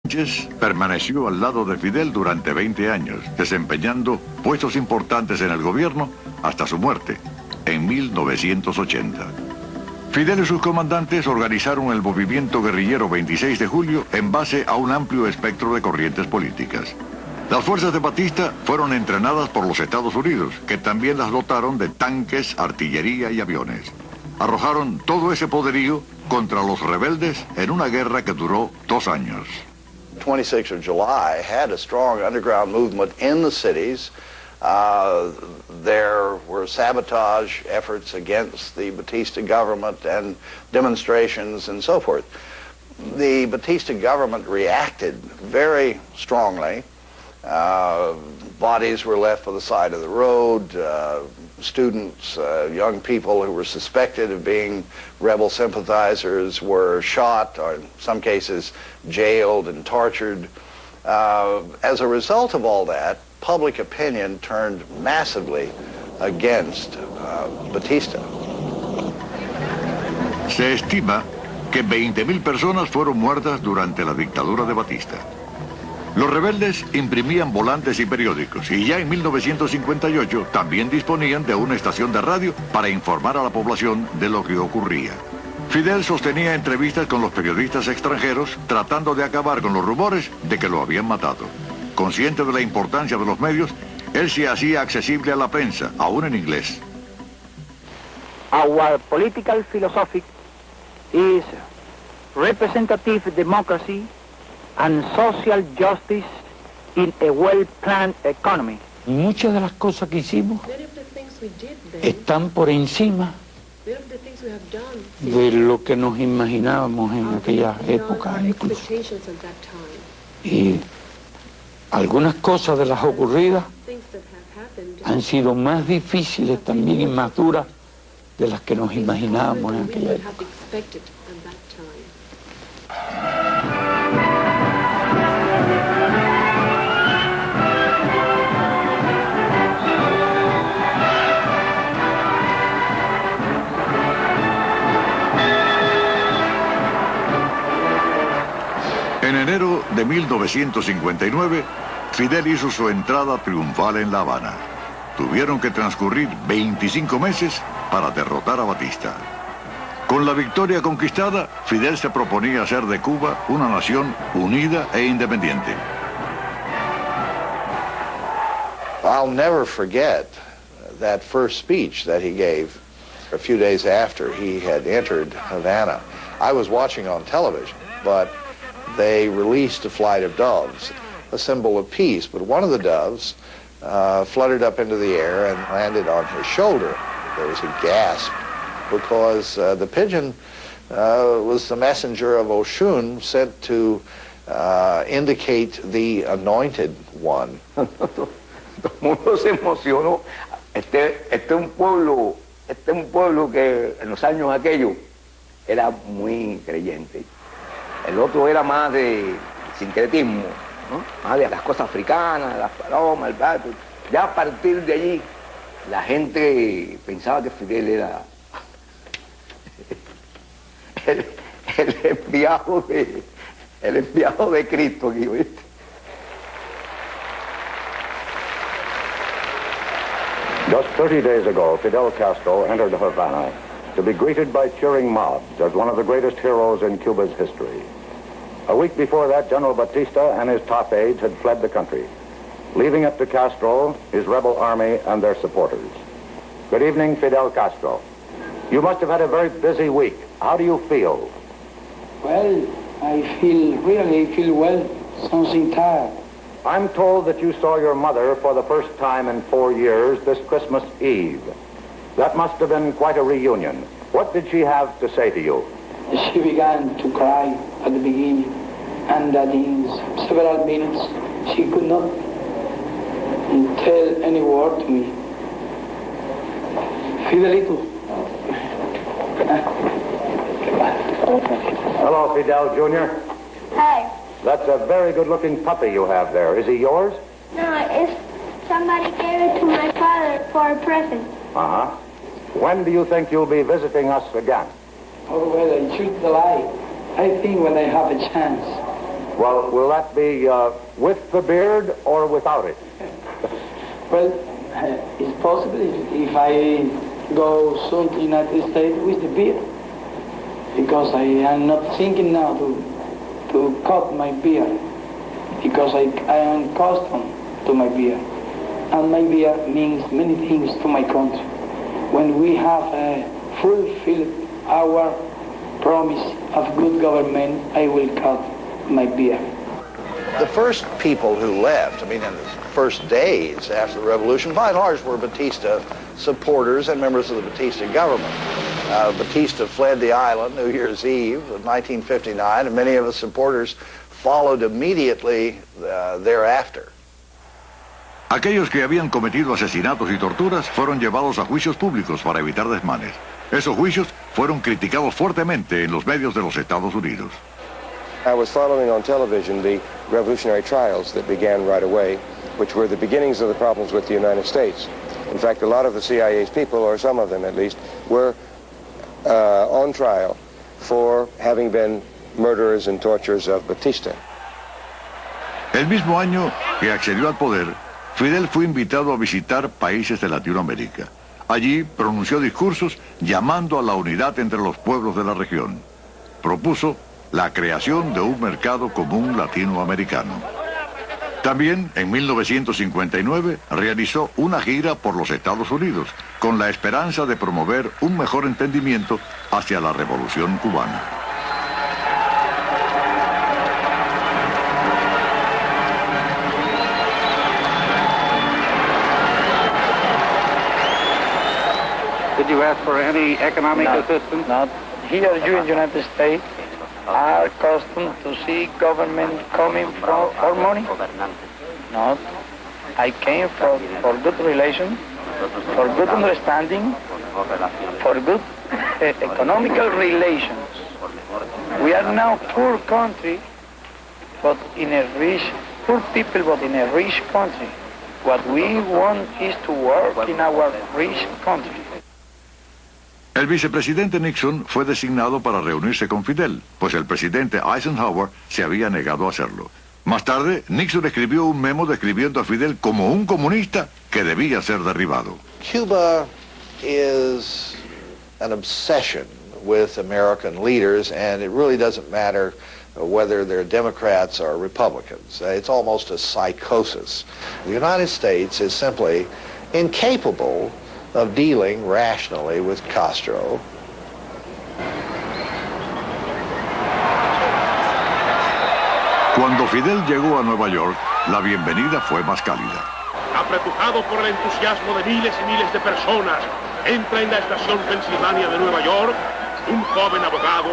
Sánchez permaneció al lado de Fidel durante 20 años, desempeñando puestos importantes en el gobierno hasta su muerte, en 1980. Fidel y sus comandantes organizaron el movimiento guerrillero 26 de julio en base a un amplio espectro de corrientes políticas. Las fuerzas de Batista fueron entrenadas por los Estados Unidos, que también las dotaron de tanques, artillería y aviones. Arrojaron todo ese poderío contra los rebeldes en una guerra que duró 2 años. 26th of July had a strong underground movement in the cities. There were sabotage efforts against the Batista government and demonstrations and so forth. The Batista government reacted very strongly. Bodies were left by the side of the road. Students, young people who were suspected of being rebel sympathizers were shot, or in some cases jailed and tortured. As a result of all that, public opinion turned massively against Batista. Se estima que 20.000 personas fueron muertas durante la dictadura de Batista. Los rebeldes imprimían volantes y periódicos y ya en 1958 también disponían de una estación de radio para informar a la población de lo que ocurría. Fidel sostenía entrevistas con los periodistas extranjeros tratando de acabar con los rumores de que lo habían matado. Consciente de la importancia de los medios, él se hacía accesible a la prensa, aún en inglés. Our political philosophy is representative democracy and social justice in a well-planned economy. Muchas de las cosas que hicimos están por encima de lo que nos imaginábamos en aquella época incluso. Y algunas cosas de las ocurridas han sido más difíciles también y más duras de las que nos imaginábamos en aquella época. En enero de 1959, Fidel hizo su entrada triunfal en La Habana. Tuvieron que transcurrir 25 meses para derrotar a Batista. Con la victoria conquistada, Fidel se proponía hacer de Cuba una nación unida e independiente. I'll never forget that first speech that he gave a few days after he had entered Havana. I was watching on television, but they released a flight of doves, a symbol of peace, but one of the doves fluttered up into the air and landed on his shoulder. There was a gasp because the pigeon was the messenger of Oshun sent to indicate the anointed one. Todo el mundo se emocionó. Este es un pueblo que en los años aquellos era muy creyente. El otro era más de sincretismo, ¿no? Más de las cosas africanas, las palomas, el pato. Ya a partir de allí, la gente pensaba que Fidel era el enviado de Cristo aquí, ¿viste? Just 30 days ago, Fidel Castro entered Havana to be greeted by cheering mobs as one of the greatest heroes in Cuba's history. A week before that, General Batista and his top aides had fled the country, leaving it to Castro, his rebel army, and their supporters. Good evening, Fidel Castro. You must have had a very busy week. How do you feel? Well, I feel well, something tired. I'm told that you saw your mother for the first time in 4 years this Christmas Eve. That must have been quite a reunion. What did she have to say to you? She began to cry at the beginning, and in several minutes she could not tell any word to me. Fidelito. Hello, Fidel Jr. Hi. That's a very good-looking puppy you have there. Is he yours? No, it's somebody gave it to my father for a present. Uh-huh. When do you think you'll be visiting us again? Oh, well, I choose the lie. I think when I have a chance. Well, will that be with the beard or without it? Well, it's possible if I go soon to the United States with the beard, because I am not thinking now to cut my beard, because I am accustomed to my beard. And my beard means many things to my country. When we have fulfilled our promise of good government, I will cut my beard. The first people who left, I mean, in the first days after the revolution, by and large were Batista supporters and members of the Batista government. Batista fled the island New Year's Eve of 1959, and many of his supporters followed immediately thereafter. Aquellos que habían cometido asesinatos y torturas fueron llevados a juicios públicos para evitar desmanes. Esos juicios fueron criticados fuertemente en los medios de los Estados Unidos. I was following on television the revolutionary trials that began right away, which were the beginnings of the problems with the United States. In fact, a lot of the CIA's people, or some of them at least, were on trial for having been murderers and torturers of Batista. El mismo año que accedió al poder, Fidel fue invitado a visitar países de Latinoamérica. Allí pronunció discursos llamando a la unidad entre los pueblos de la región. Propuso la creación de un mercado común latinoamericano. También, en 1959, realizó una gira por los Estados Unidos, con la esperanza de promover un mejor entendimiento hacia la Revolución cubana. Did you ask for any economic assistance? Not here. You in the United States are accustomed to see government coming for money. No, I came for good relations, for good understanding, for good economical relations. We are now poor country, but in a rich, poor people, but in a rich country. What we want is to work in our rich country. El vicepresidente Nixon fue designado para reunirse con Fidel, pues el presidente Eisenhower se había negado a hacerlo. Más tarde, Nixon escribió un memo describiendo a Fidel como un comunista que debía ser derribado. Cuba is an obsession with American leaders, and it really doesn't matter whether they're Democrats or Republicans. It's almost a psychosis. The United States is simply incapable of dealing rationally with Castro. Cuando Fidel llegó a Nueva York, la bienvenida fue más cálida. Apretujado por el entusiasmo de miles y miles de personas, entra en la estación Pensilvania de Nueva York un joven abogado,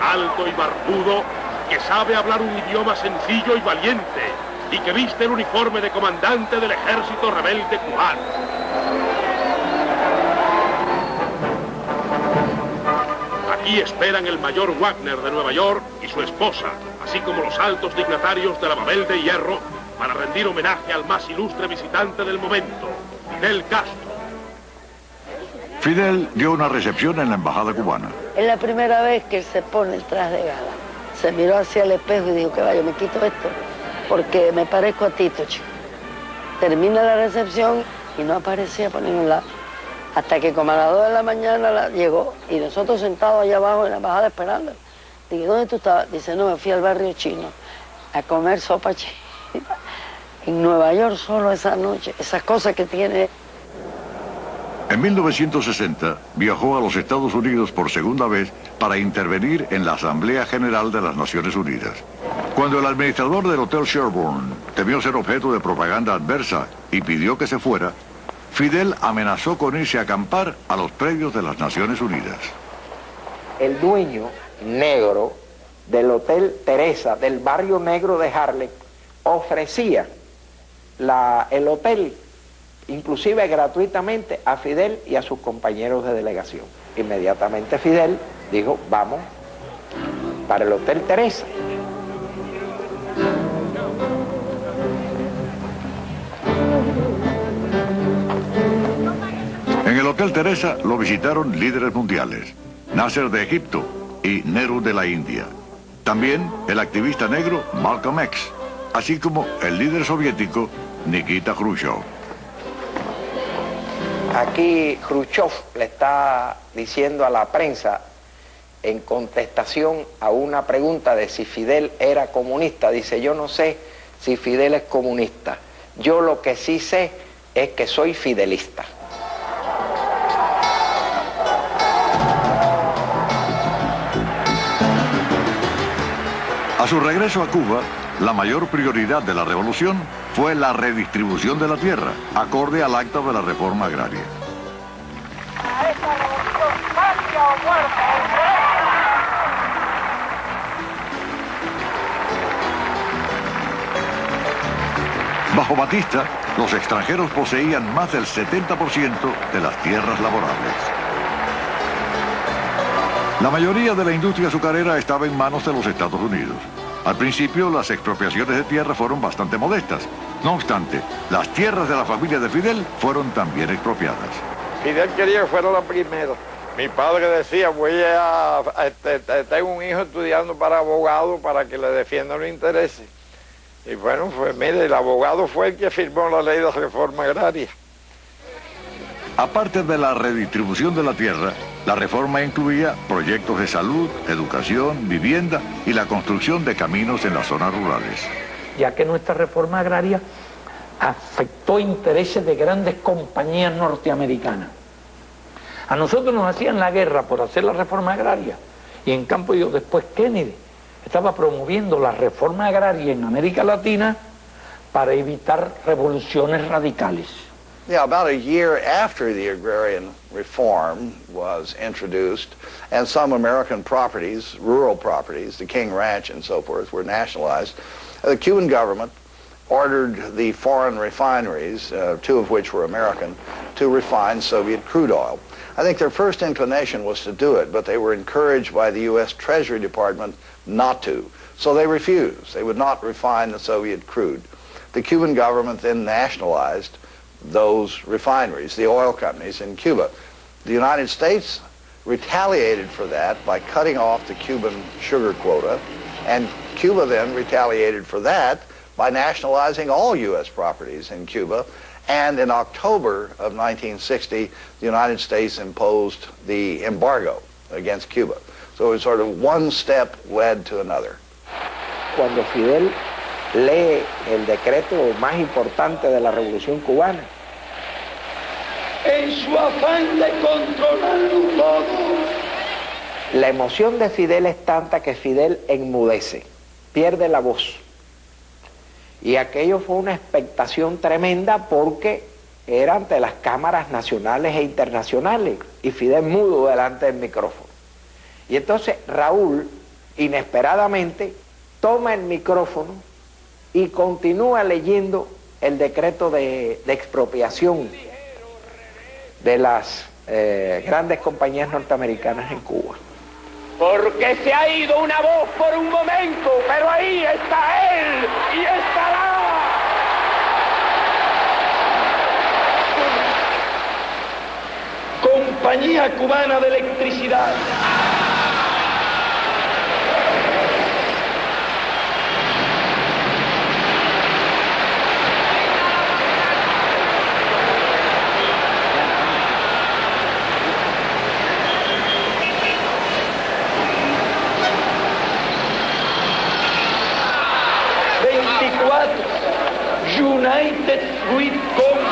alto y barbudo, que sabe hablar un idioma sencillo y valiente y que viste el uniforme de comandante del ejército rebelde cubano. Aquí esperan el mayor Wagner de Nueva York y su esposa, así como los altos dignatarios de la Babel de Hierro, para rendir homenaje al más ilustre visitante del momento, Fidel Castro. Fidel dio una recepción en la embajada cubana. Es la primera vez que él se pone el traje de gala. Se miró hacia el espejo y dijo, que vaya, me quito esto, porque me parezco a Tito, chico. Termina la recepción y no aparecía por ningún lado. Hasta que como a las 2 de la mañana llegó y nosotros sentados allá abajo en la embajada esperando. Dije, ¿dónde tú estabas? Dice, no, me fui al barrio chino a comer sopa china. En Nueva York solo esa noche, esas cosas que tiene. En 1960 viajó a los Estados Unidos por segunda vez para intervenir en la Asamblea General de las Naciones Unidas. Cuando el administrador del Hotel Sherbourne temió ser objeto de propaganda adversa y pidió que se fuera, Fidel amenazó con irse a acampar a los predios de las Naciones Unidas. El dueño negro del Hotel Teresa, del barrio negro de Harlem, ofrecía el hotel, inclusive gratuitamente, a Fidel y a sus compañeros de delegación. Inmediatamente Fidel dijo, vamos para el Hotel Teresa. En el Hotel Teresa lo visitaron líderes mundiales, Nasser de Egipto y Nehru de la India. También el activista negro Malcolm X, así como el líder soviético Nikita Khrushchev. Aquí Khrushchev le está diciendo a la prensa, en contestación a una pregunta de si Fidel era comunista, dice: yo no sé si Fidel es comunista, yo lo que sí sé es que soy fidelista. A su regreso a Cuba, la mayor prioridad de la revolución fue la redistribución de la tierra, acorde al acta de la reforma agraria. A esta revolución, patria o muerte. Bajo Batista, los extranjeros poseían más del 70% de las tierras laborables. La mayoría de la industria azucarera estaba en manos de los Estados Unidos. Al principio, las expropiaciones de tierra fueron bastante modestas. No obstante, las tierras de la familia de Fidel fueron también expropiadas. Fidel quería que fuera la primera. Mi padre decía: tengo un hijo estudiando para abogado para que le defienda los intereses. Y bueno, pues mire, el abogado fue el que firmó la ley de reforma agraria. Aparte de la redistribución de la tierra, la reforma incluía proyectos de salud, educación, vivienda y la construcción de caminos en las zonas rurales. Ya que nuestra reforma agraria afectó intereses de grandes compañías norteamericanas. A nosotros nos hacían la guerra por hacer la reforma agraria, y en cambio después Kennedy estaba promoviendo la reforma agraria en América Latina para evitar revoluciones radicales. Yeah, about a year after the agrarian reform was introduced, and some American properties, rural properties, the King Ranch and so forth, were nationalized, the Cuban government ordered the foreign refineries, two of which were American, to refine Soviet crude oil. I think their first inclination was to do it, but they were encouraged by the U.S. Treasury Department not to. So they refused. They would not refine the Soviet crude. The Cuban government then nationalized those refineries, the oil companies in Cuba. The United States retaliated for that by cutting off the Cuban sugar quota, and Cuba then retaliated for that by nationalizing all U.S. properties in Cuba. And in October of 1960, the United States imposed the embargo against Cuba. So it was sort of one step led to another. Cuando Fidel lee el decreto más importante de la Revolución Cubana, en su afán de controlarlo todo, la emoción de Fidel es tanta que Fidel enmudece, pierde la voz. Y aquello fue una expectación tremenda porque era ante las cámaras nacionales e internacionales, y Fidel mudo delante del micrófono. Y entonces Raúl, inesperadamente, toma el micrófono y continúa leyendo el decreto de expropiación de las grandes compañías norteamericanas en Cuba. Porque se ha ido una voz por un momento, pero ahí está él y estará. Compañía Cubana de Electricidad. United Fruit Company.